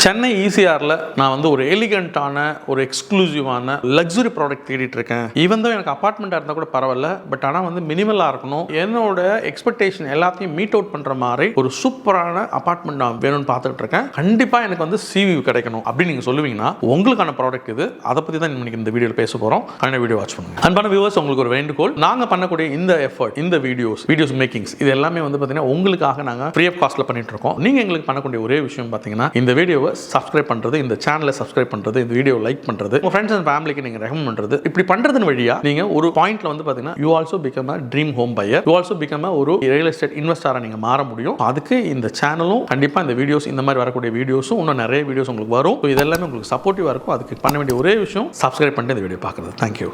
சென்னை ஈசிஆரில் நான் வந்து ஒரு எலிகண்டான ஒரு எக்ஸ்க்ளூசிவான லக்ஸுரி ப்ராடக்ட் தேடிட்டு இருக்கேன். ஈவன் தான் எனக்கு அப்பார்ட்மெண்ட்டாக இருந்தால் கூட பரவாயில்ல, பட் ஆனால் வந்து மினிமலாக இருக்கணும், என்னோட எக்ஸ்பெக்டேஷன் எல்லாத்தையும் மீட் அவுட் பண்ணுற மாதிரி ஒரு சூப்பரான அப்பார்ட்மெண்ட் நான் வேணும்னு பார்த்துட்டு இருக்கேன். கண்டிப்பாக எனக்கு வந்து CView கிடைக்கணும் அப்படின்னு நீங்கள் சொல்லுவீங்கன்னா உங்களுக்கான ப்ராடக்ட் இது. அதை பற்றி தான் இன்னைக்கு இந்த வீடியோவில் பேச போகிறோம். அந்த வீடியோ வாட்ச் பண்ணுங்க. அன்பான வியூவர்ஸ், உங்களுக்கு ஒரு வேண்டுகோள், நாங்கள் பண்ணக்கூடிய இந்த எஃபர்ட், இந்த வீடியோஸ் மேக்கிங்ஸ், இது எல்லாமே வந்து பார்த்தீங்கன்னா உங்களுக்காக நாங்கள் ஃப்ரீ ஆஃப் காஸ்ட்டில் பண்ணிட்டு இருக்கோம். நீங்கள் எங்களுக்கு பண்ணக்கூடிய ஒரே விஷயம் பார்த்தீங்கன்னா இந்த வீடியோவை சப்ஸ்கிரைப் பண்றது, இந்த சேனலை சப்ஸ்கிரைப் பண்றது, இந்த வீடியோ லைக் பண்றது, உங்க ஃப்ரெண்ட்ஸ் அண்ட் ஃபேமிலிக்கு நீங்க ரெக்கமெண்ட் பண்றது. இப்படி பண்றதன் வழியா நீங்க ஒரு பாயிண்ட்ல வந்து பாத்தீங்கன்னா you also become a dream home pier, you also become a ஒரு ரியல் எஸ்டேட் இன்வெஸ்டரா நீங்க மாற முடியும். அதுக்கு இந்த சேனலும் கண்டிப்பா இந்த வீடியோஸ், இந்த மாதிரி வரக்கூடிய வீடியோஸும் இன்னும் நிறைய வீடியோஸ் உங்களுக்கு வரும். இதெல்லாமே உங்களுக்கு சப்போர்ட்டிவா இருக்கும். அதுக்கு பண்ண வேண்டிய ஒரே விஷயம் சப்ஸ்கிரைப் பண்ணிட்டு இந்த வீடியோ பார்க்குறது. தேங்க்யூ.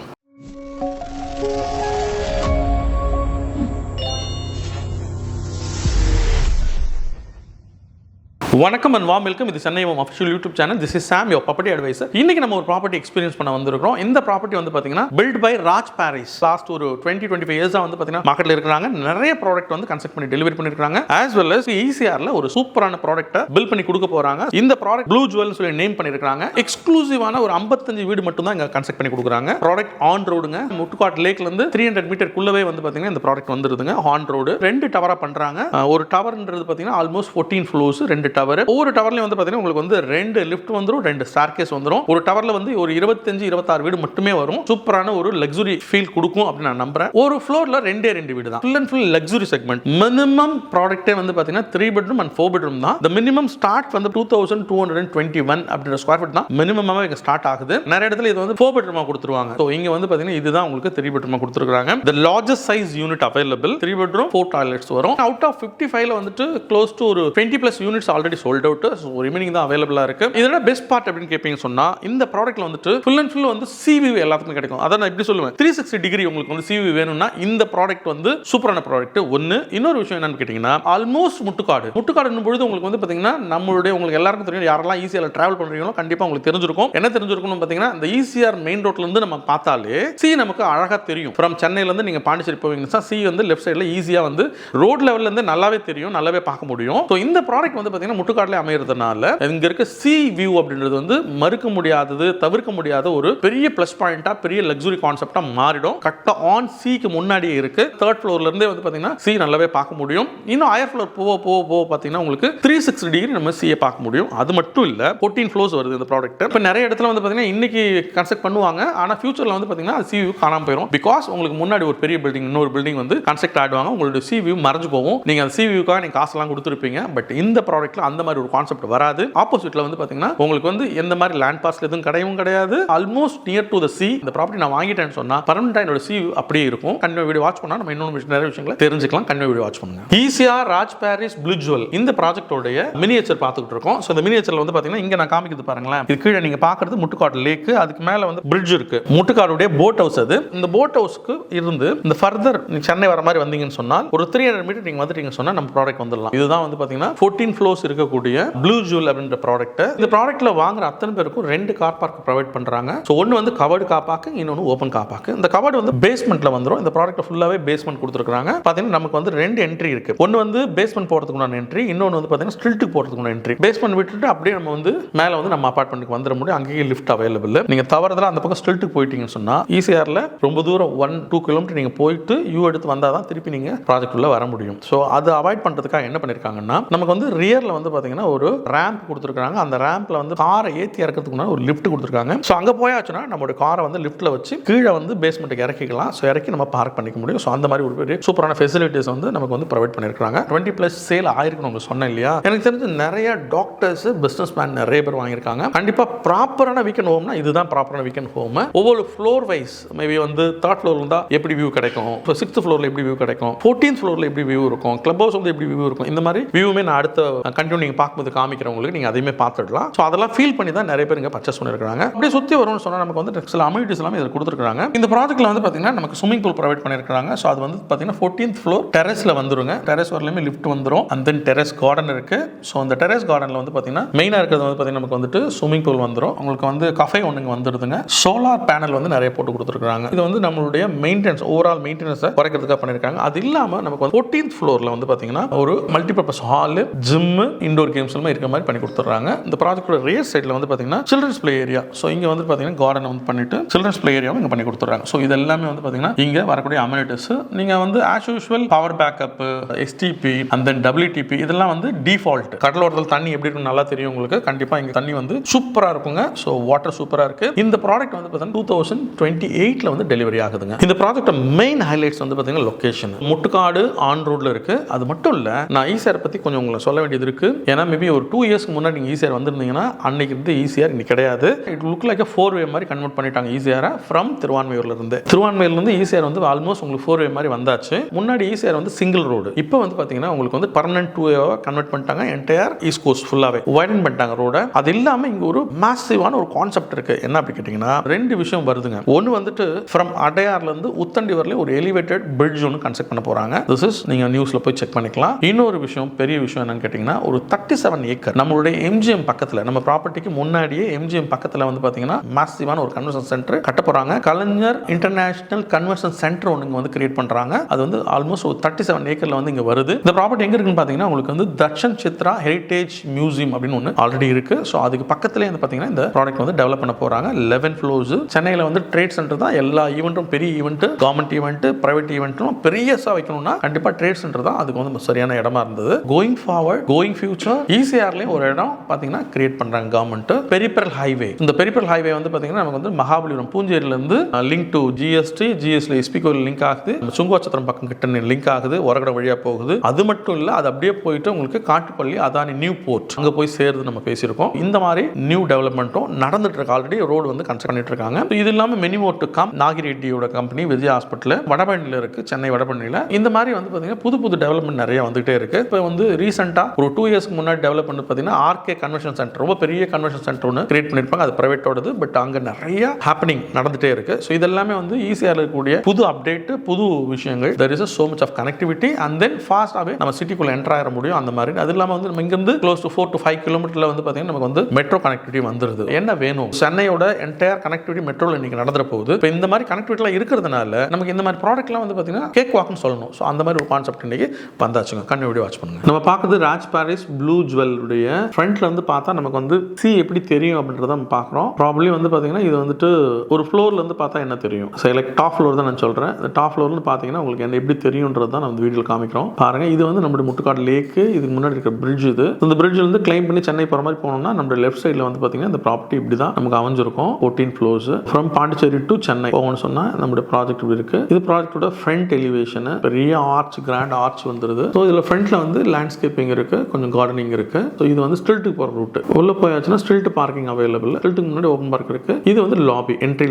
வணக்கம் அண்ட் வார்ம் வெல்கம். இது Chennai home official YouTube channel. This is Sam, your property advisor. இன்னைக்கு நம்ம ஒரு ப்ராப்பர்ட்டி எக்ஸ்பீரியன்ஸ் பண்ண வந்திருக்கோம். இந்த ப்ராப்பர்ட்டி வந்து பாத்தீங்கன்னா built by Raj Paris. Last ஒரு 20-25 இயர்ஸா வந்து பாத்தீங்கன்னா மார்க்கெட்ல இருக்காங்க. நிறைய ப்ராடக்ட் வந்து கன்ஸ்ட்ரக்ட் பண்ணி டெலிவரி பண்ணிருக்காங்க. ஆஸ் வெல் அஸ் ஈசிஆர்ல ஒரு சூப்பரான ப்ராடக்ட்டை பில்ட் பண்ணி கொடுக்க போறாங்க. இந்த ப்ராடக்ட் ப்ளூ ஜுவல்னு சொல்லி நேம் பண்ணிருக்காங்க. எக்ஸ்க்ளூசிவான ஒரு 55 வீடு மட்டும் தான் இங்க கன்ஸ்ட்ரக்ட் பண்ணி கொடுக்குறாங்க. ப்ராடக்ட் ஆன் ரோடுங்க. முட்டுக்காட் லேக்ல இருந்து 300 மீட்டர் குள்ளவே வந்து பாத்தீங்கன்னா இந்த ப்ராடக்ட் வந்துருதுங்க. ஆன் ரோடு 2 டவரா பண்றாங்க. ஒரு டவர்ன்றது பாத்தீங்கன்னா ஆல்மோஸ்ட் 14 ஃப்ளோர்ஸ், 2 டவர். ஒவ்வொரு டவர்ல வந்து பாத்தீங்கன்னா உங்களுக்கு வந்து 2 லிஃப்ட் வந்துரும், 2 ஸ்டார்கேஸ் வந்துரும். ஒரு டவர்ல வந்து ஒரு 25-26 வீடு மட்டுமே வரும். சூப்பரான ஒரு லக்ஸுரி ஃபீல் கொடுக்கும் அப்படின்னு நான் நம்புறேன். ஒரு ஃப்ளோர்ல 2 வீடு தான். Full and full luxury segment. Minimum ப்ராடக்ட்டே வந்து பாத்தீங்கன்னா 3 பெட்ரூம் அண்ட் 4 பெட்ரூம் தான். the minimum start வந்து 2221 அப்படிங்கிற ஸ்கொயர் ஃபீட் தான் மினிமமாவே இங்க ஸ்டார்ட் ஆகுது. நிறைய இடத்துல இது வந்து 4 பெட்ரூமா கொடுத்துருவாங்க. சோ இங்க வந்து பாத்தீங்கன்னா இதுதான் உங்களுக்கு 3 பெட்ரூமா கொடுத்துருக்காங்க. the largest size unit available, 3 bedroom 4 toilets வரும். அவுட் ஆஃப் 55ல வந்துட்டு க்ளோஸ் டு ஒரு 20+ units already sold out. Remaining தான் அவைலபிளா இருக்கு. இதோட பெஸ்ட் பார்ட் அப்படின்னு கேப்பீங்க சொன்னா, இந்த ப்ராடக்ட்ல வந்துட்டு ஃபுல் அண்ட் ஃபுல் வந்து CView எல்லாத்துக்கும் கிடைக்கும். அத நான் இப்படி சொல்லுவேன், 360 டிகிரி உங்களுக்கு வந்து CView வேணும்னா இந்த ப்ராடக்ட் வந்து சூப்பரான ப்ராடக்ட். ஒன்னு. இன்னொரு விஷயம் என்னன்னு கேட்டீங்கன்னா, ஆல்மோஸ்ட் முட்டுக்காடுன்னும் பொழுது உங்களுக்கு வந்து பாத்தீங்கன்னா நம்மளுடைய உங்களுக்கு எல்லாருக்கும் தெரியும், யாரெல்லாம் ஈஸியா டிராவல் பண்றீங்களோ கண்டிப்பா உங்களுக்கு தெரிஞ்சிருக்கும். என்ன தெரிஞ்சிருக்கும்னு பாத்தீங்கன்னா, இந்த ஈசிஆர் மெயின் ரோட்ல இருந்து நம்ம பார்த்தாலே நமக்கு அழகா தெரியும். ஃப்ரம் சென்னையில இருந்து நீங்க பாண்டிச்சேரி போவீங்கன்னா வந்து லெஃப்ட் சைடுல ஈஸியா வந்து ரோட் லெவல்ல இருந்து நல்லாவே தெரியும், நல்லாவே பார்க்க முடியும். சோ இந்த ப்ராடக்ட் வந்து பாத்தீங்கன்னா முட்டுக்காடுல அமையறதுனால இங்க இருக்க CView அப்படின்றது வந்து மறுக்க முடியாதது, தவிர்க்க முடியாத ஒரு பெரிய பிளஸ் பாயிண்டா, பெரிய லக்ஸுரி கான்செப்டா மாறிடும். கரெக்ட்டா ஆன் சீக்கு முன்னாடியே இருக்கு. 3rd ஃப்ளோர்ல இருந்தே வந்து பாத்தீங்கன்னா C நல்லாவே பார்க்க முடியும். இன்னும் ஹையர் ஃப்ளோர் போக பாத்தீங்கன்னா உங்களுக்கு 360 டிகிரி நம்ம C பார்க்க முடியும். அது மட்டும் இல்ல, 14 ஃப்ளோர்ஸ் வருது இந்த ப்ராடக்ட். இப்ப நிறைய இடத்துல வந்து பாத்தீங்கன்னா இன்னைக்கு கன்ஸ்ட்ரக்ட் பண்ணுவாங்க, ஆனா ஃபியூச்சர்ல வந்து பாத்தீங்கன்னா CView காணாம போயிடும். பிகாஸ் உங்களுக்கு முன்னாடி ஒரு பெரிய பில்டிங், இன்னொரு பில்டிங் வந்து கன்ஸ்ட்ரக்ட் ஆடுவாங்க, உங்களுடைய CView மறைஞ்சு போகும். நீங்க அந்த CViewக்காக நீங்க காசெல்லாம் கொடுத்துருப்பீங்க. பட் இந்த ப்ராடக்ட்ல அந்த மாதிரி ஒரு கான்செப்ட் வராது. ஆப்போசிட்ல வந்து பாத்தீங்கன்னா உங்களுக்கு வந்து எந்த மாதிரி லேண்ட் பார்சல் எதுவும் கிடையாது. Almost near to the C. இந்த ப்ராப்பர்ட்டி நான் வாங்கிட்டேன்னு சொன்னா பெர்மனன்ட்டா என்னோட CView அப்படியே இருக்கும். கண்டிப்பா வீடியோ வாட்ச் பண்ணா நம்ம இன்னொரு நிறைய விஷயங்களை தெரிஞ்சுக்கலாம். கண்டிப்பா வீடியோ வாட்ச் பண்ணுங்க. ECR Raj Paris blue jewel இந்த ப்ராஜெக்ட்டோட மினியேச்சர் பார்த்துட்டு இருக்கோம். சோ இந்த மினியேச்சர்ல வந்து பாத்தீங்கன்னா இங்க நான் காமிக்கிறது பாருங்களேன். இது கீழே நீங்க பார்க்கிறது முட்டுக்காடு லேக், அதுக்கு மேல வந்து பிரிட்ஜ் இருக்கு. முட்டுக்காடுடைய போட் ஹவுஸ் அது. இந்த போட் ஹவுஸ்க்கு இருந்து இந்த ஃபர்தர் சென்னை வர மாதிரி வந்தீங்கன்னு சொன்னால் ஒரு 300 மீட்டர் நீங்க வந்துட்டீங்கன்னு சொன்னா நம்ம ப்ராடக்ட் வந்துடலாம். இதுதான் வந்து பாத்தீங்கன்னா 14 ஃப்ளோர்ஸ் இருக்கக்கூடிய ப்ளூ ஜுவல் அப்படின்ற ப்ராடக்ட். இந்த ப்ராடக்ட்ல வாங்குற அத்தனை பேருக்கும் 2 கார் பார்க் ப்ரொவைட் பண்றாங்க. சோ ஒன்னு வந்து கவர்டு கார் பார்க், இன்னொன்னு ஓபன் கார் பார்க். இந்த கவர்டு வந்து பேஸ்மெண்ட்ல வந்துரும். இந்த ப்ராடக்ட் ஃபுல்லாவே பேஸ்மெண்ட் கொடுத்திருக்காங்க. பாத்தீங்கன்னா நமக்கு வந்து 2 என்ட்ரி இருக்கு. ஒன்னு வந்து பேஸ்மெண்ட் போறதுக்குமான என்ட்ரி, இன்னொன்னு வந்து பாத்தீங்கன்னா ஸ்ட்ரீட்டுக்கு போறதுக்குமான என்ட்ரி. பேஸ்மெண்ட் விட்டுட்டு அப்படியே நம்ம வந்து மேல வந்து நம்ம அபார்ட்மெண்ட்டுக்கு வந்துட முடியும். அங்கேயே லிஃப்ட் அவைலபிள். நீங்க தவறுதலா அந்த பக்கம் ஸ்ட்ரீட்டுக்கு போயிட்டீங்கன்னு சொன்னா ஈசிஆர்ல ரொம்ப தூரம் 1-2 கிலோமீட்டர் நீங்க போயிட்டு எடுத்து வந்தாதான் திருப்பி நீங்க ப்ராஜெக்ட் உள்ள வர முடியும். சோ அது அவாய்ட் பண்றதுக்காக என்ன பண்ணிருக்காங்கன்னா, நமக்கு வந்து ரியர்ல வந்து பாத்தீங்கன்னா ஒரு ரேம்ப் கொடுத்திருக்காங்க. அந்த ரேம்ப்ல வந்து காரை ஏத்தி இறக்கிறதுக்கு ஒரு லிஃப்ட் கொடுத்திருக்காங்க. சோ அங்க போயாச்சுன்னா நம்மளோட காரை வந்து லிஃப்ட்ல வச்சு கீழே வந்து பேஸ்மெண்ட்டுக்கு இறக்கிக்கலாம். சோ இறக்கி நம்ம பார்க் பண்ணிக்க முடியும். சோ அந்த மாதிரி ஒரு பெரிய சூப்பரான ஃபெசிலிட்டிஸ் வந்து நமக்கு வந்து ப்ரொவைட் பண்ணிருக்காங்க. 20+ சேல் ஆயிருக்கும் உங்களுக்கு சொன்னேன் இல்லையா. எனக்கு தெரிஞ்சு நிறைய டாக்டர்ஸ், பிசினஸ் மேன் நிறைய பேர் வாங்கியிருக்காங்க. கண்டிப்பா ப்ராப்பரான வீக்கெண்ட் ஹோம்னா இதுதான் ப்ராப்பரான வீக்கெண்ட் ஹோம். ஒவ்வொரு ஃப்ளோர் வைஸ் மேபி வந்து 3rd ஃப்ளோர்ல இருந்தா எப்படி வியூ கிடைக்கும், 6th ஃப்ளோர்ல எப்படி வியூ கிடைக்கும், 14th ஃப்ளோர்ல எப்படி வியூ இருக்கும், கிளப் ஹவுஸ் வந்து எப்படி வியூ இருக்கும், இந்த மாதிரி வியூமே நான் அடுத்த கண்டினியூ நீங்க பார்க்கும்போது காமிக்கிறவங்களுக்கு நீங்க அதையுமே பார்த்துடலாம். சோ அதெல்லாம் ஃபீல் பண்ணி தான் நிறைய பேர் இங்க பர்ச்சேஸ் பண்ணிருக்காங்க. அப்படியே சுத்தி வரும்னு சொன்னா நமக்கு வந்து சில அம்யூனிட்டிஸ் எல்லாம் இதில் கொடுத்துருக்காங்க. இந்த ப்ராஜெக்ட்ல வந்து பாத்தீங்கன்னா நமக்கு ஸ்விமிங் பூல் ப்ரொவைட் பண்ணிருக்காங்க. சோ அது வந்து பாத்தீங்கன்னா 14th ஃப்ளோர் டெரஸ்ல வந்துருங்க. டெரஸ் வரலையுமே லிஃப்ட் வந்துரும். அண்ட் தென் டெரஸ் கார்டன் இருக்கு. சோ அந்த டெரஸ் கார்டன்ல வந்து பாத்தீங்கன்னா மெயினா இருக்கிறது வந்து பாத்தீங்கன்னா நமக்கு வந்துட்டு ஸ்விமிங் பூல் வந்துரும். உங்களுக்கு வந்து கஃபே ஒண்ணுங்க வந்துருதுங்க. சோலார் பேனல் வந்து நிறைய போட்டு கொடுத்துருக்காங்க. இது வந்து நம்மளுடைய மெயின்டெனன்ஸ், ஓவரால் மெயின்டெனன்ஸை குறைக்கிறதுக்காக பண்ணிருக்காங்க. அது இல்லாம நமக்கு வந்து 14th ஃப்ளோர்ல வந்து பாத்தீங்கன்னா ஒரு multipurpose hall, gym, indoor games எல்லாம் இருக்கிற மாதிரி பண்ணி கொடுத்துறாங்க. இந்த ப்ராஜெக்டோட ரியர் சைடில் வந்து பார்த்தீங்கன்னா சில்ட்ரன்ஸ் பிளே ஏரியா. ஸோ இங்கே வந்து பார்த்தீங்கன்னா கார்டன் வந்து பண்ணிட்டு சில்ட்ரன்ஸ் பிளே ஏரியாவும் இங்கே பண்ணி கொடுத்துறாங்க. ஸோ இது எல்லாமே வந்து பார்த்தீங்கன்னா இங்கே வரக்கூடிய அமெனிட்டிஸ். நீங்கள் வந்து as usual power backup, SDP and then WTP இதெல்லாம் வந்து டிஃபால்ட். கடலோரத்தில் தண்ணி எப்படி இருக்கும் நல்லா தெரியும் உங்களுக்கு. கண்டிப்பாக இங்கே தண்ணி வந்து சூப்பராக இருக்குங்க. ஸோ வாட்டர் சூப்பராக இருக்கு. இந்த ப்ராடக்ட் வந்து பார்த்தீங்கன்னா 2028 வந்து டெலிவரி ஆகுதுங்க. இந்த ப்ராஜெக்ட் மெயின் ஹைலைட்ஸ் வந்து பார்த்தீங்கன்னா லொகேஷன் முட்டுக்காடு ஆன் ரோட்ல இருக்கு. அது மட்டும் இல்லை, நான் ஈசிஆர் பற்றி கொஞ்சம் உங்களுக்கு சொல்ல வேண்டியது இருக்கு. ஏன்னா மேபி ஒரு 2 இயர்ஸ்க்கு முன்னாடி நீங்கள் ஈசிஆர் வந்திருந்தீங்கன்னா அன்னைக்கு இருந்து ஈசிஆர் இன்னைக்கு கிடையாது. இட் லுக் லைக் 4-வே மாதிரி கன்வெர்ட் பண்ணிட்டாங்க ஈசிஆர் ஃப்ரம் திருவான்மையூர்ல இருந்து. திருவான்மையூர்ல இருந்து ஈசிஆர் வந்து ஆல்மோஸ்ட் உங்களுக்கு 4-வே மாதிரி வந்தாச்சு. முன்னாடி ஈசிஆர் வந்து சிங்கிள் ரோடு. இப்போ வந்து பார்த்தீங்கன்னா உங்களுக்கு வந்து பர்மனன்ட் 2-வேவா கன்வெர்ட் பண்ணிட்டாங்க. என்டையர் ஈஸ்ட் கோஸ்ட் ஃபுல்லாவே வைடன் பண்ணிட்டாங்க ரோட. அது இல்லாம இங்க ஒரு மாசிவான ஒரு கான்செப்ட் இருக்கு. என்ன அப்படி கேட்டீங்கன்னா 2 விஷயம் வருதுங்க. ஒன்னு வந்துட்டு ஃப்ரம் அடையார்ல இருந்து உத்தண்டி வரல ஒரு எலிவேட்டட் பிரிட்ஜ் ஒன்று கன்ஸ்ட்ரக்ட் பண்ண போறாங்க. திஸ் இஸ் நீங்க நியூஸ்ல போய் செக் பண்ணிக்கலாம். இன்னொரு விஷயம், பெரிய விஷயம் என்னன்னு கேட்டீங்கன்னா ஒரு 37 ஏக்கர் நம்மளுடைய எம்ஜிஎம் பக்கத்துல, நம்ம ப்ராப்பர்ட்டிக்கு முன்னாடியே எம்ஜிஎம் பக்கத்துல வந்து பாத்தீங்கன்னா மாசிவான ஒரு கன்வென்ஷன் சென்டர் கட்ட போறாங்க. கலைஞர் இன்டர்நேஷனல் கன்வென்ஷன் சென்டர் ஒன்று வந்து கிரியேட் பண்றாங்க. அது வந்து ஆல்மோஸ்ட் ஒரு 37 ஏக்கர்ல வந்து இங்க வருது. இந்த ப்ராப்பர்ட்டி எங்க இருக்குன்னு பாத்தீங்கன்னா உங்களுக்கு வந்து தர்ஷன் சித்ரா ஹெரிடேஜ் மியூசியம் அப்படின்னு ஒன்று ஆல்ரெடி இருக்கு. ஸோ அதுக்கு பக்கத்துலேயே வந்து பாத்தீங்கன்னா இந்த ப்ராடக்ட் வந்து டெவலப் பண்ண போறாங்க. 11 ஃப்ளோர்ஸ். சென்னையில் வந்து ட்ரேட் சென்டர் தான். எல்லா ஈவெண்ட்டும் பெரிய ஈவெண்ட், கவர்மெண்ட் ஈவெண்ட், பிரைவேட் ஈவெண்ட்டும் பெரியசா வைக்கணும்னா கண்டிப்பா ட்ரேட் சென்டர் தான் அதுக்கு வந்து சரியான இடமா இருந்தது. கோயிங் ஃபார்வர்ட், கோயிங் ஃபியூச்சர் ஈசிஆர்லயும் ஒரு இடம் பாத்தீங்கன்னா கிரியேட் பண்றாங்க கவர்மெண்ட். Peripheral highway. இந்த பெரிபெரல் ஹைவே வந்து பாத்தீங்கன்னா நமக்கு வந்து மகாபலிபுரம் பூஞ்சேரியில இருந்து link to GST, GST SP கோயில் லிங்க் ஆகுது, சுங்குவாச்சத்திரம் பக்கம் கிட்ட லிங்க் ஆகுது, ஒரகட வழியா போகுது. அது மட்டும் இல்ல, அது அப்படியே போயிட்டு உங்களுக்கு காட்டுப்பள்ளி அதானி நியூ போர்ட் அங்க போய் சேருது. நம்ம பேசியிருக்கோம். இந்த மாதிரி நியூ டெவலப்மெண்ட்டும் நடந்துட்டு இருக்கு. ஆல்ரெடி ரோடு வந்து கன்ஸ்ட்ரக்ட் பண்ணிட்டு இருக்காங்க. இது இல்லாம மெனிமோர் டு கம் நாகிரெட்டியோட கம்பெனி விஜய் ஹாஸ்பிட்டல் வடபழனியில் இருக்கு, சென்னை வடபழனியில். இந்த மாதிரி வந்து பாத்தீங்கன்னா புது புது டெவலப்மெண்ட் நிறைய வந்துகிட்டே இருக்கு. இப்போ வந்து ரீசெண்டா ஒரு 2 இயர்ஸ்க்கு முன்னாடி டெவலப் பண்ணி பாத்தீங்கன்னா ஆர்கே கன்வென்ஷன் சென்டர், ரொம்ப பெரிய கன்வென்ஷன் சென்டர் ஒன்று கிரியேட் பண்ணிருப்பாங்க. அது பிரைவேட்டோடது. பட் அங்க நிறைய ஹேப்பனிங் நடந்துட்டே இருக்கு. ஸோ இதெல்லாமே வந்து ஈஸியாக இருக்கக்கூடிய புது அப்டேட், புது விஷயங்கள். there is so much of connectivity and then ஃபாஸ்டாகவே நம்ம சிட்டிக்குள்ள என்டர் ஆகிற முடியும். அந்த மாதிரி அது இல்லாமல் வந்து நம்ம இங்கிருந்து க்ளோஸ் டு 4 to 5 கிலோமீட்டர்ல வந்து பார்த்தீங்கன்னா நமக்கு வந்து மெட்ரோ கனெக்டிவிட்டி வந்துருது. என்ன வேணும்? சென்னையோட என்டையர் கனெக்டிவிட்டி மெட்ரோல இன்னைக்கு நடந்துற போகுது. இப்போ இந்த மாதிரி கனெக்டிவிட்டிலாம் இருக்கிறதுனால நமக்கு இந்த மாதிரி ப்ராடக்ட்லாம் வந்து பார்த்தீங்கன்னா கேக் வாக்னு சொல்லணும். ஸோ அந்த மாதிரி ஒரு கான்செப்ட் இன்னைக்கு வந்தாச்சுங்க. கண்ணு வீடியோ வாட்ச் பண்ணுங்க. நம்ம பார்க்குறது ராஜ் பாரிஸ் ப்ளூ ஜுவல்லுடைய ஃப்ரண்ட்ல வந்து பார்த்தா நமக்கு வந்து சி எப்படி தெரியும் அப்படின்றத நம்ம பார்க்குறோம். ப்ராபப்லி வந்து பார்த்தீங்கன்னா இது வந்துட்டு ஒரு ஃப்ளோர்ல இருந்து பார்த்தா என்ன தெரியும்? லைக் டாப் ஃப்ளோர் தான் நான் சொல்றேன். இந்த டாப் ஃப்ளோர்ல இருந்து பார்த்தீங்கன்னா உங்களுக்கு என்ன எப்படி தெரியும்ன்றது தான் நம்ம வீடியோவில் காமிக்கிறோம். பாருங்க, இது வந்து நம்மளுடைய முட்டுக்காடு லேக். இதுக்கு முன்னாடி இருக்கிற பிரிட்ஜ். இது இந்த பிரிட்ஜ்ல இருந்து கிளைம் பண்ணி சென்னை போற மாதிரி போனோம்னா நம்ம லெஃப்ட் சைடுல வந்து பாத்தீங்கன்னா இந்த ப்ராப்பர்ட்டி இப்படி தான் நமக்கு அமைஞ்சிருக்கும். 14 floors from Pondicherry to Chennai போகணும்னு சொன்னா நம்மளுடைய ப்ராஜெக்ட் இப்படி இருக்கு. இது ப்ராஜெக்டோட ஃப்ரண்ட் எலிவேஷன். பெரிய ஆர்ச், கிராண்ட் ஆர்ச் வந்துருது. ஸோ இதுல ஃப்ரண்ட்ல வந்து லேண்ட்ஸ்கேப்பிங் இருக்கு, கொஞ்சம் கார்டனிங் இருக்கு. ஸோ இது வந்து ஸ்டில்ட்டுக்கு போற ரூட். உள்ள போயாச்சுன்னா ஸ்டில்ட் பார்க்கிங் அவைலபிள். ஸ்டில்ட்டுக்கு முன்னாடி ஓப்பன் பார்க் இருக்கு. இது வந்து லாபி, என்ட்ரி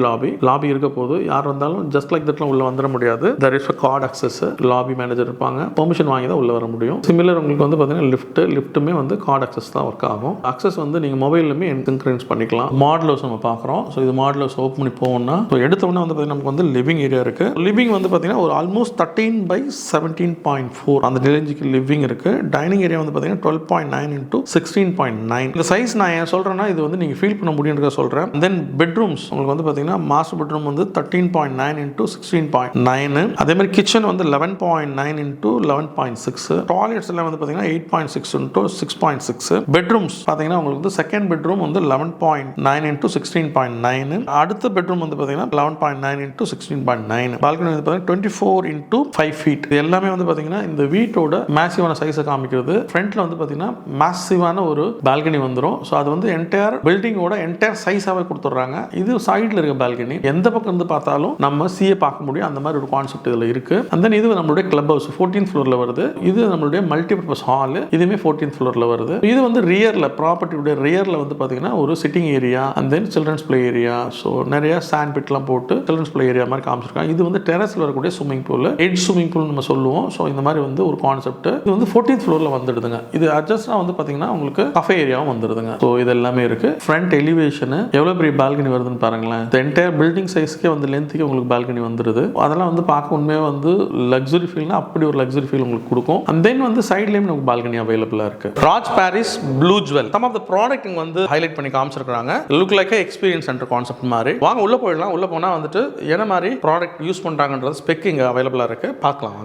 லாபி இருக்க போது யார் வந்தாலும் ஜஸ்ட் லைக் தட்லாம் உள்ள வந்துட முடியாது. there is a card access. Lobby manager இருப்பாங்க. பெர்மிஷன் வாங்கி தான் உள்ள வர முடியும். சிமிலர் உங்களுக்கு வந்து பாத்தீங்கன்னா லிஃப்ட்டுமே வந்து கார்டு அக்சஸ் தான் ஒர்க் ஆகும். அக்சஸ் வந்து நீங்க மொபைல்லுமே இன்க்ரீஸ் பண்ணிக்கலாம். மாடல் ஹவுஸ் நம்ம பார்க்குறோம். ஸோ இது மாடல் ஹவுஸ் ஓப்பன் பண்ணி போகணும்னா எடுத்த உடனே வந்து பார்த்தீங்கன்னா நமக்கு வந்து லிவிங் ஏரியா இருக்கு. லிவிங் வந்து பார்த்தீங்கன்னா ஒரு ஆல்மோஸ்ட் 13/17.4 அந்த ரேஞ்சுக்கு லிவிங் இருக்கு. டைனிங் ஏரியா வந்து பார்த்தீங்கன்னா 12.9 into 16.9. இந்த சைஸ் நான் ஏன் சொல்றேன்னா இது வந்து நீங்க ஃபீல் பண்ண முடியும்ன்றத சொல்றேன். தென் பெட்ரூம்ஸ் உங்களுக்கு வந்து பார்த்தீங்கன்னா மாஸ்டர் பெட்ரூம் வந்து 13.9 into 16.9. அதே மாதிரி கிச்சன் வந்து 11.9 into 11.6. டாய்லெட்ஸ் எல்லாம் வந்து பார்த்தீங்கன்னா 8.6 into 6.6. பெட்ரூம்ஸ் பார்த்தீங்கன்னா உங்களுக்கு வந்து செகண்ட் பெட்ரூம் வந்து 11.9 into 16.9. அடுத்த பெட்ரூம் வந்து பார்த்தீங்கன்னா 11.9 into 16.9. பால்கனி வந்து பார்த்தீங்கன்னா 24 into 5 feet. இது எல்லாமே வந்து பார்த்தீங்கன்னா இந்த வீட்டோட மேசிவான சைஸை காமிக்கிறது. ஃப்ரண்ட்ல வந்து பார்த்தீங்கன்னா மேசிவான ஒரு பால்கனி வந்துடும். ஸோ அது வந்து என்டையர் பில்டிங்கோட என்டையர் சைஸாகவே கொடுத்துட்றாங்க. இது சைடில் இருக்க பால்கனி. எந்த பக்கம் இருந்து பார்த்தாலும் நம்ம சிஏ பார்க்க முடியும். அந்த மாதிரி ஒரு கான்செப்ட் இதில் இருக்கு. அந்த இது நம்மளுடைய கிளப் ஹவுஸ் 14th ஃப்ளோர்ல வருது. இது நம்மளுடைய மல்டிபர்பஸ் ஹால். இதுவுமே 14th ஃப்ளோர்ல வருது. இது வந்து ரியர்ல ப்ராப்பர்ட்டியோட ரியர்ல வந்து பார்த்தீங்கன்னா ஒரு sitting area and then children's play area. So நிறைய சாண்ட் பிட்லாம் போட்டு சில்ட்ரன்ஸ் பிளே ஏரியா மாதிரி காமிச்சிருக்காங்க. இது வந்து டெரஸ்ல வரக்கூடிய ஸ்விமிங் பூல், எட் ஸ்விமிங் பூல் நம்ம சொல்லுவோம். ஸோ இந்த மாதிரி வந்து ஒரு கான்செப்ட். இது வந்து 14th ஃப்ளோர்ல வந்துடுதுங்க. இது அட்ஜஸ்டா வந்து பார்த்தீங்கன்னா உங்களுக்கு கஃபே ஏரியாவும் வந்துடுதுங்க. ஸோ இது எல்லாமே இருக்கு. ஃப்ரண்ட் எலிவேஷன் எவ்வளவு பெரிய பால்கனி வருதுன்னு பாருங்களேன். என்டையர் பில்டிங் சைஸ்க்கே வந்து லென்த்துக்கே உங்களுக்கு பால்கனி வந்துடுது. அதெல்லாம் வந்து பார்க்க உண்மையாக வந்து லக்ஸுரி ஃபீல்னா அப்படி ஒரு லக்ஸுரி ஃபீல் உங்களுக்கு கொடுக்கும். அண்ட் தென் வந்து சைட்லேயும் நமக்கு பால்கனி அவைலபிளா இருக்கு. Raj Paris blue jewel some of the product இங்க வந்து ஹைலைட் பண்ணி காமிச்சிருக்காங்க. Look like experience centre concept மாதிரி. வாங்க உள்ள போயிடலாம். உள்ள போனா வந்துட்டு என்ன மாதிரி ப்ராடக்ட் யூஸ் பண்றாங்கன்றது ஸ்பெக் இங்க அவைலபிளா இருக்கு. பார்க்கலாம்.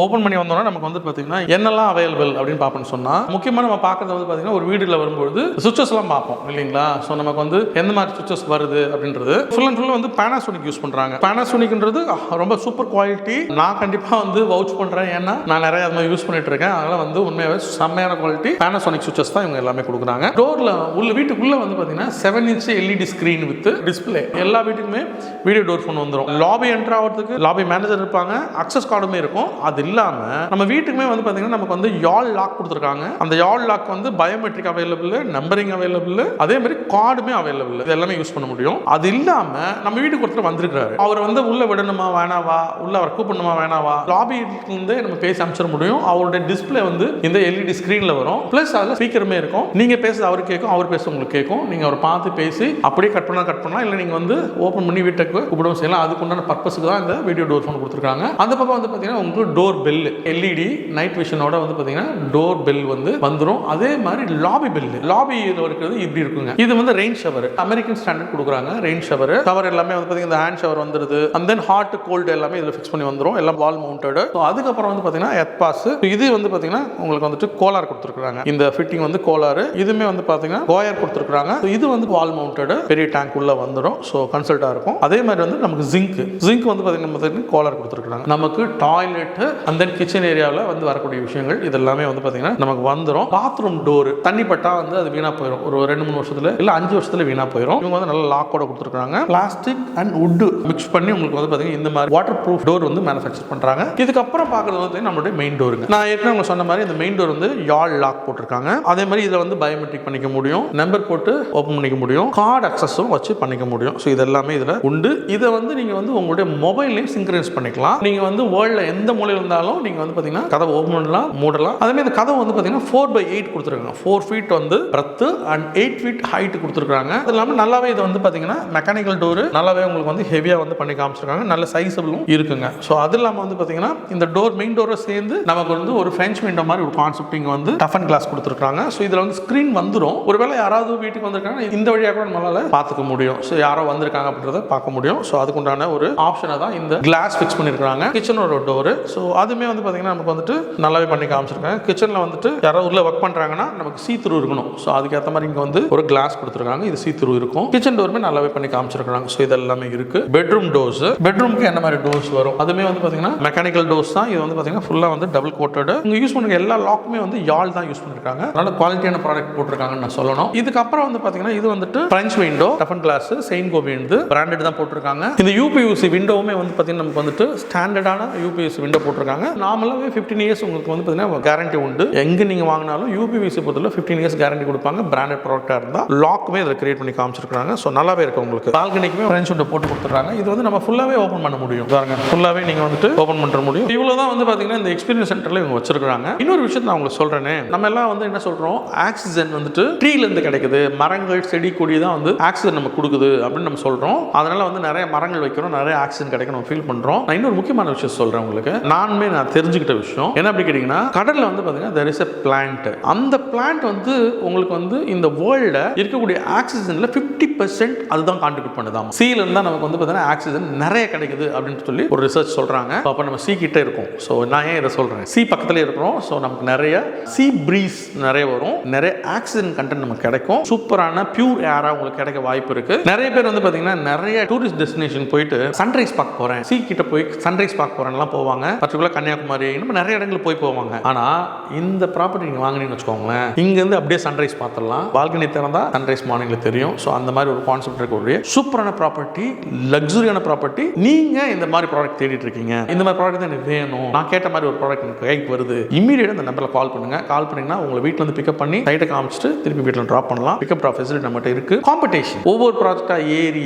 ஓப்பன் பண்ணி வந்தோம்னா நமக்கு வந்து பாத்தீங்கன்னா என்னெல்லாம் அவைலபிள் அப்படின்னு பார்ப்போம்னு சொன்னா முக்கியமாக நம்ம பார்க்குறது வந்து பார்த்தீங்கன்னா ஒரு வீடில் வரும்போது சுவிச்சஸ் எல்லாம் பார்ப்போம் இல்லைங்களா. ஸோ நமக்கு வந்து எந்த மாதிரி சுவிச்சஸ் வருது அப்படின்றது ஃபுல் அண்ட் ஃபுல் வந்து Panasonic யூஸ் பண்ணுறாங்க. Panasonicன்றது ரொம்ப சூப்பர் குவாலிட்டி. நான் கண்டிப்பாக வந்து வவுச் பண்ணுறேன், ஏன்னா நான் நிறைய அது மாதிரி யூஸ் பண்ணிட்டு இருக்கேன். அதனால வந்து உண்மையாகவே செம்மையான குவாலிட்டி Panasonic சுவிச்சஸ் தான் இவங்க எல்லாமே கொடுக்குறாங்க. டோரில் உள்ள வீட்டுக்குள்ளே வந்து பார்த்தீங்கன்னா 7-inch LED screen with display. எல்லா வீட்டுக்குமே வீடியோ டோர் ஃபோன் வந்துடும். லாபி என்ட்ரு ஆகிறதுக்கு லாபி மேனேஜர் இருப்பாங்க, அக்சஸ் கார்டுமே இருக்கும். அது இல்லாமல் நம்ம வீட்டுக்குமே வந்து பார்த்தீங்கன்னா நமக்கு வந்து யால் லாக் கொடுத்துருக்காங்க. அந்த யால் லாக் வந்து பயோமெட்ரிக் அவைலபிள், நம்பரிங் அவைலபிள், அதே மாதிரி கார்டுமே அவைலபிள். இது எல்லாமே யூஸ் பண்ண முடியும். அது இல்லாமல் நம்ம வீட்டுக்கு ஒருத்தர் வந்திருக்காரு, அவர் வந்து உள்ள விடணுமா வேணாவா, உள்ள அவர் கூப்பிடணுமா வேணாவா, லாபியிலிருந்து நம்ம பேசி அனுப்பிச்சிட முடியும். அவருடைய டிஸ்பிளே வந்து இந்த LED ஸ்க்ரீனில் வரும். ப்ளஸ் அதில் ஸ்பீக்கருமே இருக்கும். நீங்கள் பேசுறது அவருக்கு கேட்கும், அவர் பேச உங்களுக்கு கேட்கும். நீங்கள் அவரை பார்த்து பேசி அப்படியே கட் பண்ணலாம், இல்லை நீங்கள் வந்து ஓப்பன் பண்ணி வீட்டுக்கு கூப்பிடவும் செய்யலாம். அதுக்குண்டான பர்பஸுக்கு தான் இந்த வீடியோ டோர் ஃபோன் கொடுத்துருக்காங்க. அந்த பக்கம் வந்து பார்த்தீங்கன்னா உங்களுக்கு டோர் பெல் LED நைட் விஷனோட வந்து பார்த்தீங்கன்னா டோர் பெல் வந்து வந்துடும். அதே மாதிரி லாபி பெல், லாபியில் இருக்கிறது இப்படி இருக்குங்க. இது வந்து ரெயின் ஷவர், அமெரிக்கன் ஸ்டாண்டர்ட் கொடுக்குறாங்க. ரெயின் ஷவர் எல்லாமே வந்து பார்த்தீங்கன்னா இந்த ஹேண்ட் ஷவர் வந்துருது. அண்ட் தென் ஹாட் கோல்டு எல்லாமே இதில் ஃபிக்ஸ் பண்ணி வந்துடும். எல்லாம் வால் மவுண்டட். ஸோ அதுக்கப்புறம் வந்து பார்த்தீங்கன்னா எத்பாஸ். இது வந்து பார்த்தீங்கன்னா உங்களுக்கு வந்துட்டு கோலார் கொடுத்துருக்காங்க. இந்த ஃபிட்டிங் வந்து கோலார். இதுவுமே வந்து பார்த்தீங்கன்னா கோயர் கொடுத்துருக்காங்க. இது வந்து வால் மவுண்டட், பெரிய டேங்க் உள்ள வந்துடும். ஸோ கன்சல்ட்டாக இருக்கும். அதே மாதிரி வந்து நமக்கு ஜிங்க் வந்து பார்த்தீங்கன்னா கோலார் கொடுத்துருக்காங்க. நமக்கு டாய்லெட் அண்ட் தென் கிச்சன் ஏரியாவில் வந்து வரக்கூடிய விஷயங்கள் இதெல்லாமே வந்து பார்த்தீங்கன்னா நமக்கு வந்துடும். பாத்ரூம் டோர் தண்ணி பட்டா வந்து அது வீணா போயிடும். ஒரு 2-3 வருஷத்துல இல்லை 5 வருஷத்துல வீணா போயிடும். இவங்க வந்து நல்ல லாக்கோட கொடுத்துருக்காங்க. பிளாஸ்டிக் அண்ட் வுட் மிக்ஸ் பண்ணி உங்களுக்கு வந்து பார்த்தீங்கன்னா இந்த மாதிரி வாட்டர் ப்ரூஃப் டோர் வந்து மேனுஃபேக்சர் பண்றாங்க. இதுக்கப்புறம் பார்க்கறது வந்து நம்மளுடைய மெயின் டோருங்க. நான் ஏற்கனவே உங்களுக்கு சொன்ன மாதிரி இந்த மெயின் டோர் வந்து யால் லாக் போட்டிருக்காங்க. அதே மாதிரி இதில் வந்து பயோமெட்ரிக் பண்ணிக்க முடியும், நம்பர் போட்டு ஓப்பன் பண்ணிக்க முடியும், கார்டு அக்சஸும் வச்சு பண்ணிக்க முடியும். ஸோ இதெல்லாமே இதில் உண்டு. இதை வந்து நீங்க வந்து உங்களுடைய மொபைல்லையும் சிங்க்ரனைஸ் பண்ணிக்கலாம். நீங்க வந்து வேர்ல்ட்ல எந்த மூலையில் இருந்தாலும் நீங்க வந்து பார்த்தீங்கன்னா கதவை ஓப்பன் பண்ணலாம், மூடலாம். அதே மாதிரி இந்த கதவு வந்து பார்த்தீங்கன்னா 4x8 கொடுத்துருக்காங்க. 4 feet வந்து breadth and 8 feet height கொடுத்துருக்காங்க. அது இல்லாமல் நல்லாவே இது வந்து பார்த்தீங்கன்னா மெக்கானிக்கல் டோர் நல்லாவே உங்களுக்கு வந்து ஹெவியாக வந்து பண்ணி காமிச்சிருக்காங்க. நல்ல சைஸபிளும் இருக்குங்க. ஸோ அது இல்லாமல் வந்து பார்த்தீங்கன்னா இந்த டோர் மெயின் டோரை சேர்ந்து நமக்கு வந்து ஒரு ஃப்ரெஞ்ச் விண்டோ மாதிரி ஒரு கான்செப்ட் இங்கே வந்து டஃப் அண்ட் கிளாஸ் கொடுத்துருக்காங்க. ஸோ இதில் வந்து ஸ்க்ரீன் வந்துடும். ஒருவேளை யாராவது வீட்டுக்கு வந்திருக்காங்க இந்த வழியாக கூட நம்மளால பார்த்துக்க முடியும். ஸோ யாரோ வந்திருக்காங்க அப்படின்றத பார்க்க முடியும். ஸோ அதுக்குண்டான ஒரு ஆப்ஷனை தான் இந்த கிளாஸ் ஃபிக்ஸ் பண்ணியிருக்காங்க. கிச்சனோட டோர். ஸோ அதுவுமே வந்து பார்த்தீங்கன்னா நமக்கு வந்துட்டு நல்லாவே பண்ணி காமிச்சிருக்காங்க. கிச்சனில் வந்துட்டு யாராவது உள்ள ஒர்க் பண்ணுறாங்கன்னா நமக்கு சீ த்ரூ இருக்கணும். ஸோ அதுக்கேற்ற மாதிரி இங்கே வந்து ஒரு கிளாஸ் கொடுத்துருக்காங்க. இது சீ த்ரூ இருக்கும். கிச்சன் டோருமே நல்லாவே பண்ணி காமிச்சிருக்காங்க. ஸோ இது எல்லாமே இருக்கு. பெட்ரூம் டோர்ஸ், பெட்ரூமுக்கு என்ன மாதிரி டோர்ஸ் வரும் அதுவுமே வந்து பார்த்தீங்கன்னா மெக்கானிக்கல் டோர்ஸ் தான். இது வந்து பார்த்தீங்கன்னா ஃபுல்லாக வந்து டபுள் கோட்டட். இங்கே யூஸ் பண்ணுற எல்லா லாக்குமே வந்து யால் தான் யூஸ் பண்ணிருக்காங்க. நல்ல குவாலிட்டியான ப்ராடக்ட் போட்டிருக்காங்கன்னு நான் சொல்லணும். இதுக்கப்புறம் வந்து பார்த்தீங்கன்னா இது வந்துட்டு French window, tough and glass, செயின்கோ விண்டோ பிராண்டட் தான் போட்டிருக்காங்க. இந்த UPVC விண்டோவுமே வந்து பார்த்தீங்கன்னா நமக்கு வந்துட்டு ஸ்டாண்டர்டான UPVC விண்டோ போட்டிருக்காங்க. நார்மலாகவே 15 years உங்களுக்கு வந்து பார்த்தீங்கன்னா கேரண்டி உண்டு. எங்கே நீங்கள் வாங்கினாலும் UPVC பொறுத்தவரை 15 years கேரண்டி கொடுப்பாங்க. பிராண்டட் ப்ராடக்டாக இருந்தால் லாக்குமே இதில் கிரியேட் பண்ணி காமிச்சிருக்காங்க. ஸோ நல்லாவே இருக்கும். உங்களுக்கு பால்கனிக்குமே ஃப்ரெஞ்ச் விண்டோ போட்டு கொடுத்துருக்காங்க. இது வந்து நம்ம ஃபுல்லாகவே ஓப்பன் பண்ண முடியும். பாருங்க, ஃபுல்லாகவே நீங்கள் வந்துட்டு ஓப்பன் பண்ண முடியும். இவ்வளோ தான் வந்து பார்த்தீங்கன்னா இந்த எக்ஸ்பீரியன்ஸ் சென்டரில் இவங்க வச்சிருக்காங்க. இன்னொரு விஷயத்தை நான் உங்களுக்கு சொல்கிறேனே, நம்ம எல்லாம் வந்து என்ன சொல்கிறோம், ஆக்சிஜன் வந்துட்டு ட்ரீலேருந்து கிடைக்குது, மரங்கள் செடி கொடி தான் வந்து ஆக்சிஜன் நமக்கு கொடுக்குது அப்படின்னு நம்ம சொல்கிறோம். அதனால வந்து நிறைய மரங்கள் வைக்கிறோம், நிறைய ஆக்சிஜன் கிடைக்கும் நம்ம ஃபீல் பண்ணுறோம். நான் இன்னொரு முக்கியமான விஷயம் சொல்கிறேன் உங்களுக்கு. நான் தெரிஞ்சுக்கிட்ட விஷயம் என்ன அப்படி கேட்டிங்கன்னா, கடலில் வந்து பார்த்தீங்கன்னா there is a plant. அந்த பிளான்ட் வந்து உங்களுக்கு வந்து இந்த வேர்ல்டில் இருக்கக்கூடிய ஆக்சிஜனில் 50% அதுதான் கான்ட்ரிபியூட் பண்ணுதாம். சீல இருந்தால் நமக்கு வந்து பார்த்தீங்கன்னா ஆக்சிஜன் நிறைய கிடைக்குது அப்படின்னு சொல்லி ஒரு ரிசர்ச் சொல்கிறாங்க. அப்போ நம்ம சீ கிட்டே இருக்கும். ஸோ நான் ஏன் இதை சொல்கிறேன், சீ பக்கத்துலேயே இருக்கிறோம். ஸோ நமக்கு நிறைய சீ ப்ரீஸ் நிறைய வரும், நிறைய ஆக்சிஜன் கண்டென்ட் நமக்கு கிடைக்கும், சூப்பரான பியூர் ஏராக உங்களுக்கு கிடைக்க வாய்ப்பு இருக்குது. நிறைய பேர் வந்து பார்த்தீங்கன்னா நிறைய டூரிஸ்ட் டெஸ்டினேஷன் போயிட்டு சன்ரைஸ் பார்க்க போகிறேன், சீ கிட்ட போய் சன்ரைஸ் பார்க்க போகிறேன்லாம் போவாங்க. பர்டிகுலர் கன்னியாகுமரி இன்னும் நிறைய இடங்கள் போவாங்க. ஆனால் இந்த ப்ராப்பர்ட்டி நீங்கள் வாங்கினீங்கன்னு வச்சுக்கோங்களேன், இங்கேருந்து அப்படியே சன்ரைஸ் பார்த்துடலாம். பால்கனி திறந்தா சன்ரைஸ் மார்னிங்கில் தெரியும். ஸோ அந்த மாதிரி ஒரு கான்செப்ட் இருக்கக்கூடிய சூப்பரான ப்ராப்பர்ட்டி, லக்ஸுரியான ப்ராப்பர்ட்டி. நீங்கள் இந்த மாதிரி ப்ராடக்ட் தேடிட்டு இருக்கீங்க, இந்த மாதிரி ப்ராடக்ட் தான் எனக்கு வேணும், நான் கேட்ட மாதிரி ஒரு ப்ராடக்ட் எனக்கு கைக்கு வருது, இமீடியட்டாக இந்த நம்பரில் கால் பண்ணுங்க. கால் பண்ணிங்கன்னா உங்களை வீட்டில் வந்து பிக்கப் பண்ணி சைட்டை காமிச்சிட்டு திருப்பி வீட்டில் ட்ராப் பண்ணலாம். பிக்கப் ட்ராப் ஃபெசிலிட்டி நம்மகிட்ட இருக்குது. காம்படிஷன் ஒவ்வொரு ப்ராஜெக்டாக ஏறி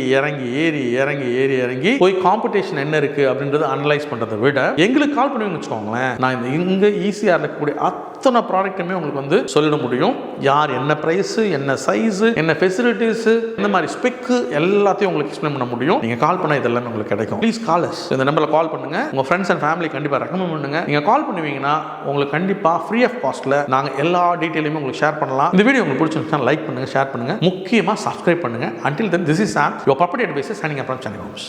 இறங்கி போய் காம்படிஷன் என்ன இருக்குது அப்படின்றத அனலைஸ் பண்ணுறதை விட எங்களுக்கு கால் பண்ணுவீங்கன்னு வச்சுக்கோங்களேன், நான் இங்கே ஈஸியாக இருக்கக்கூடிய அத்தனை ப்ராடக்ட்டுமே உங்களுக்கு வந்து சொல்லிட முடியும். யார் என்ன ப்ரைஸ், என்ன சைஸ், என்ன ஃபெசிலிட்டிஸ், இந்த மாதிரி ஸ்பெக்கு எல்லாத்தையும் உங்களுக்கு எக்ஸ்பிளைன் பண்ண முடியும். நீங்கள் கால் பண்ணால் இதெல்லாம் உங்களுக்கு கிடைக்கும். Please call us. இந்த நம்பரில் கால் பண்ணுங்க. உங்கள் ஃப்ரெண்ட்ஸ் அண்ட் ஃபேமிலி கண்டிப்பாக ரெக்கமெண்ட் பண்ணுங்க. நீங்கள் கால் பண்ணுவீங்கன்னா உங்களுக்கு கண்டிப்பாக ஃப்ரீ ஆஃப் காஸ்ட்டில் நாங்கள் எல்லா டீட்டெயிலுமே உங்களுக்கு ஷேர் பண்ணலாம். இந்த வீடியோ உங்களுக்கு பிடிச்சிருந்துச்சுன்னா லைக் பண்ணுங்க, ஷேர் பண்ணுங்க, முக்கியமாக சப்ஸ்கிரைப் பண்ணுங்க. Until then, this is Sam, your property advisor signing up from Chennai Homes.